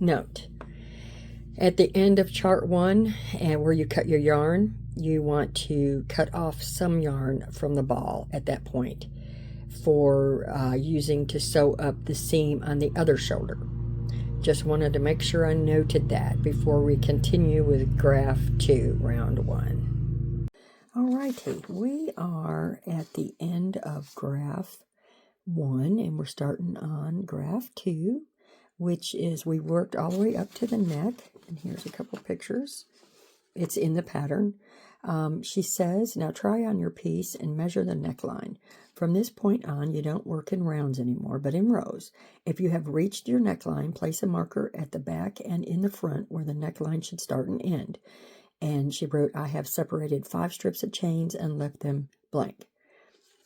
Note, at the end of chart 1 and where you cut your yarn, you want to cut off some yarn from the ball at that point for using to sew up the seam on the other shoulder. Just wanted to make sure I noted that before we continue with graph 2, round 1. Alrighty, we are at the end of graph 1 and we're starting on graph 2, which is we worked all the way up to the neck, and here's a couple pictures. It's in the pattern. She says, now try on your piece and measure the neckline. From this point on, you don't work in rounds anymore, but in rows. If you have reached your neckline, place a marker at the back and in the front where the neckline should start and end. And she wrote, I have separated 5 strips of chains and left them blank.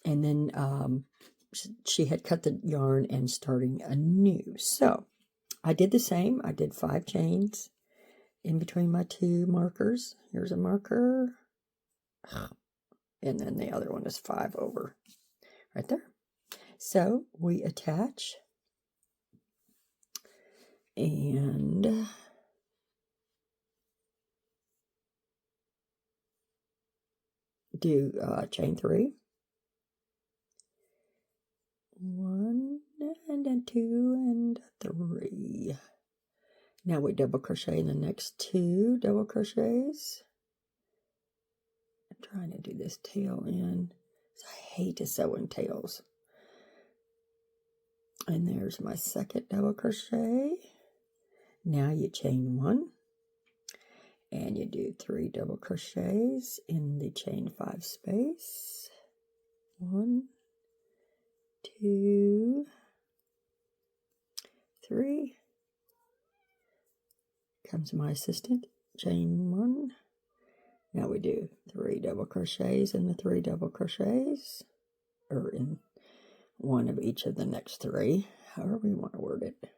And then she had cut the yarn and starting anew. So I did the same. I did 5 chains in between my 2 markers. Here's a marker. And then the other one is 5 over right there. So we attach and do chain 3. 1 and then 2 and 3. Now we double crochet in the next 2 double crochets. I'm trying to do this tail in. I hate to sew in tails. And there's my second double crochet. Now you chain 1 and you do 3 double crochets in the chain 5 space. 1, 2, 3. Comes my assistant, chain 1. Now we do 3 double crochets in the 3 double crochets, or in one of each of the next 3, however you want to word it.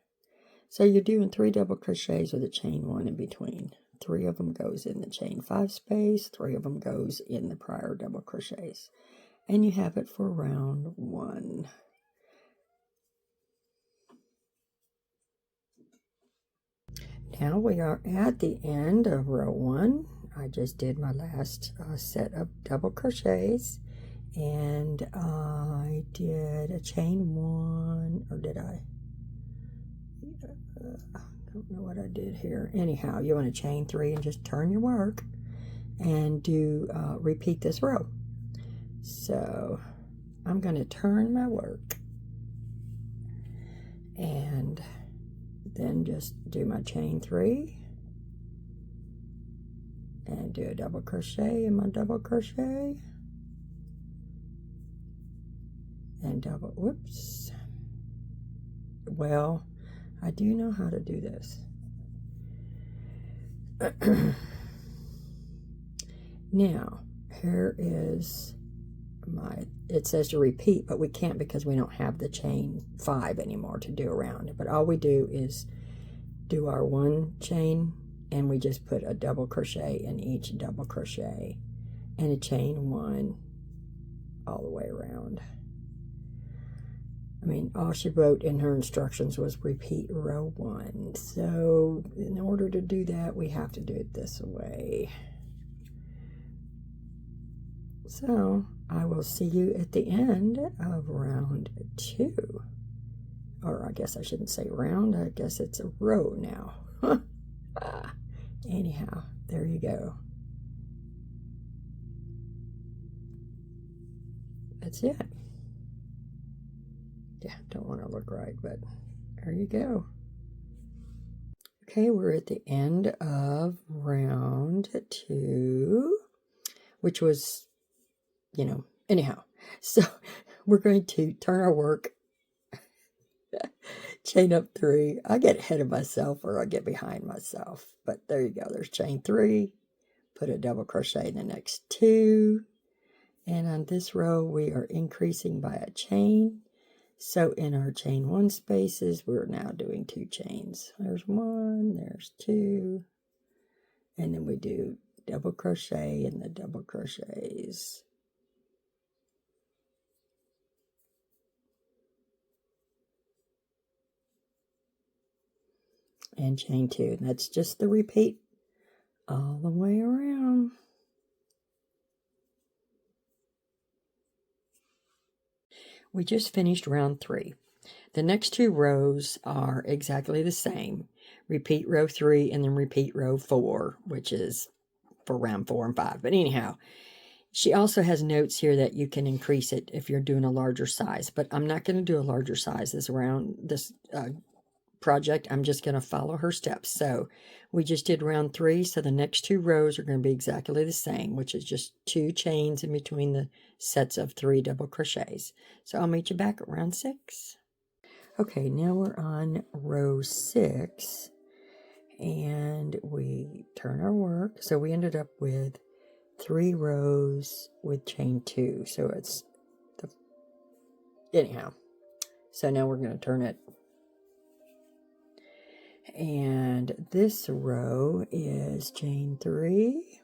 So you're doing 3 double crochets with a chain 1 in between. 3 of them goes in the chain 5 space, 3 of them goes in the prior double crochets. And you have it for round 1. Now we are at the end of row 1. I just did my last set of double crochets, and I did a chain 1, or did I? I don't know what I did here. Anyhow, you want to chain 3 and just turn your work and do repeat this row. So I'm going to turn my work and then just do my chain 3 and do a double crochet in my double crochet and double, whoops. Well, I do know how to do this. Now, here is my, it says to repeat, but we can't because we don't have the chain 5 anymore to do around it. But all we do is do our 1 chain and we just put a double crochet in each double crochet and a chain 1 all the way around. I mean, all she wrote in her instructions was repeat row 1. So in order to do that, we have to do it this way. So I will see you at the end of round 2. Or I guess I shouldn't say round, I guess it's a row now. Anyhow, there you go. That's it. Yeah, don't want to look right, but there you go. Okay, we're at the end of round 2, which was, you know, anyhow. So we're going to turn our work, chain up 3. I get ahead of myself or I get behind myself, but there you go. There's chain 3, put a double crochet in the next 2, and on this row we are increasing by a chain. So in our chain 1 spaces, we're now doing 2 chains. There's 1, there's 2, and then we do double crochet in the double crochets. and chain 2. And that's just the repeat all the way around. We just finished round 3. The next 2 rows are exactly the same. Repeat row 3 and then repeat row 4, which is for round 4 and 5. But anyhow, she also has notes here that you can increase it if you're doing a larger size. But I'm not going to do a larger size this project. I'm just going to follow her steps. So we just did round 3. So the next 2 rows are going to be exactly the same, which is just 2 chains in between the sets of 3 double crochets. So I'll meet you back at round 6. Okay, now we're on row 6, and we turn our work. So we ended up with 3 rows with chain 2. So it's anyhow. So now we're going to turn it. And this row is chain 3.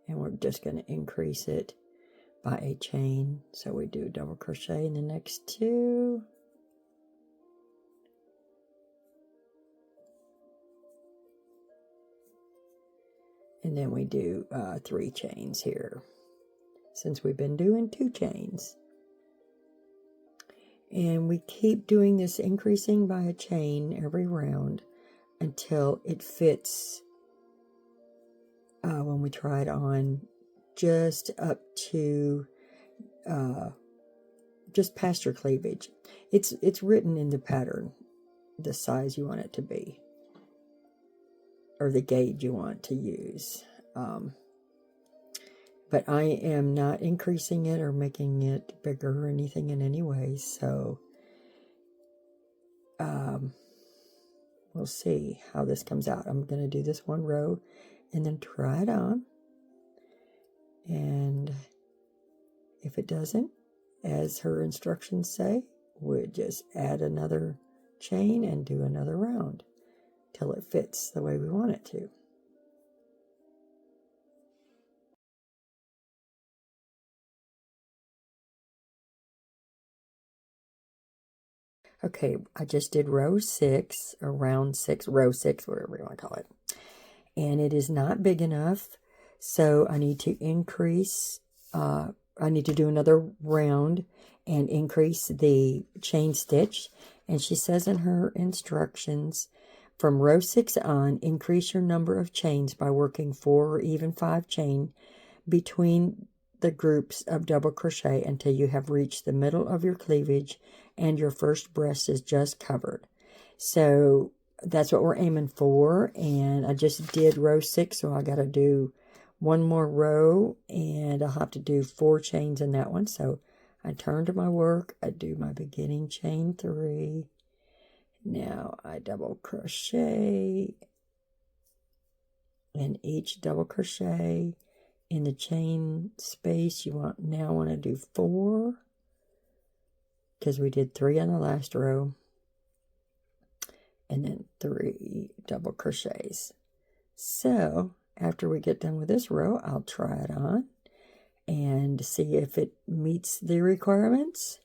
And we're just going to increase it by a chain. So we do double crochet in the next 2. And then we do 3 chains here, since we've been doing 2 chains. And we keep doing this, increasing by a chain every round until it fits, when we try it on, just up to just past your cleavage. It's written in the pattern the size you want it to be, or the gauge you want to use. But I am not increasing it or making it bigger or anything in any way. So we'll see how this comes out. I'm going to do this 1 row and then try it on. And if it doesn't, as her instructions say, we'll just add another chain and do another round till it fits the way we want it to. Okay, I just did row 6, or round 6, row 6, whatever you want to call it. And it is not big enough, so I need to increase, I need to do another round and increase the chain stitch. And she says in her instructions, from row 6 on, increase your number of chains by working 4 or even 5 chain between the groups of double crochet until you have reached the middle of your cleavage and your first breast is just covered. So that's what we're aiming for. And I just did row 6, so I got to do 1 more row, and I'll have to do 4 chains in that one. So I turn to my work, I do my beginning chain 3. Now I double crochet, and each double crochet in the chain space you want to do 4, because we did 3 on the last row, and then 3 double crochets. So after we get done with this row, I'll try it on and see if it meets the requirements,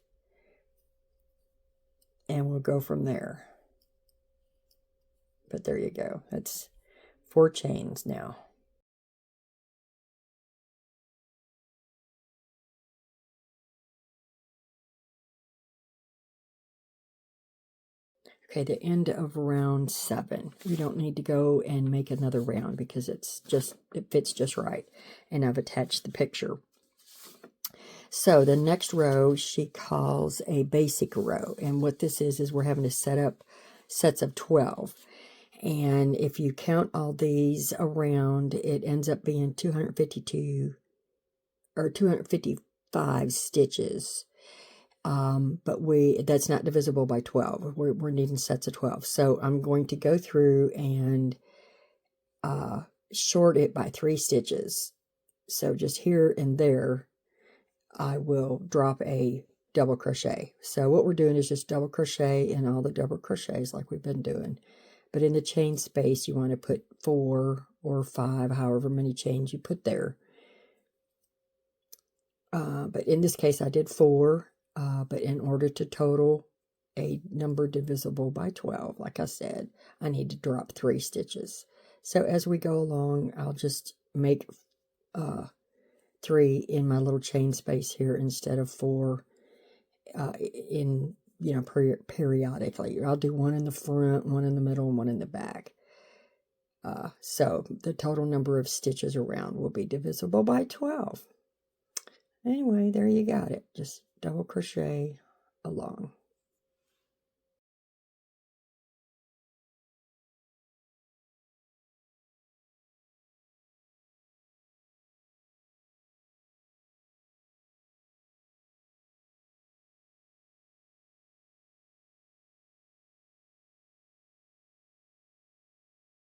and we'll go from there. But there you go. That's 4 chains now. Okay, the end of round 7. We don't need to go and make another round because it fits just right. And I've attached the picture. So the next row she calls a basic row. And what this is we're having to set up sets of 12. And if you count all these around, it ends up being 252 or 255 stitches. But that's not divisible by 12. We're needing sets of 12. So I'm going to go through and short it by 3 stitches. So just here and there, I will drop a double crochet. So what we're doing is just double crochet in all the double crochets like we've been doing. But in the chain space, you want to put 4 or 5, however many chains you put there. But in this case, I did 4. But in order to total a number divisible by 12. Like I said, I need to drop 3 stitches. So as we go along, I'll just make 3 in my little chain space here instead of 4 in, you know, periodically. I'll do 1 in the front, 1 in the middle, and 1 in the back. So the total number of stitches around will be divisible by 12. Anyway, there you got it. Just double crochet along.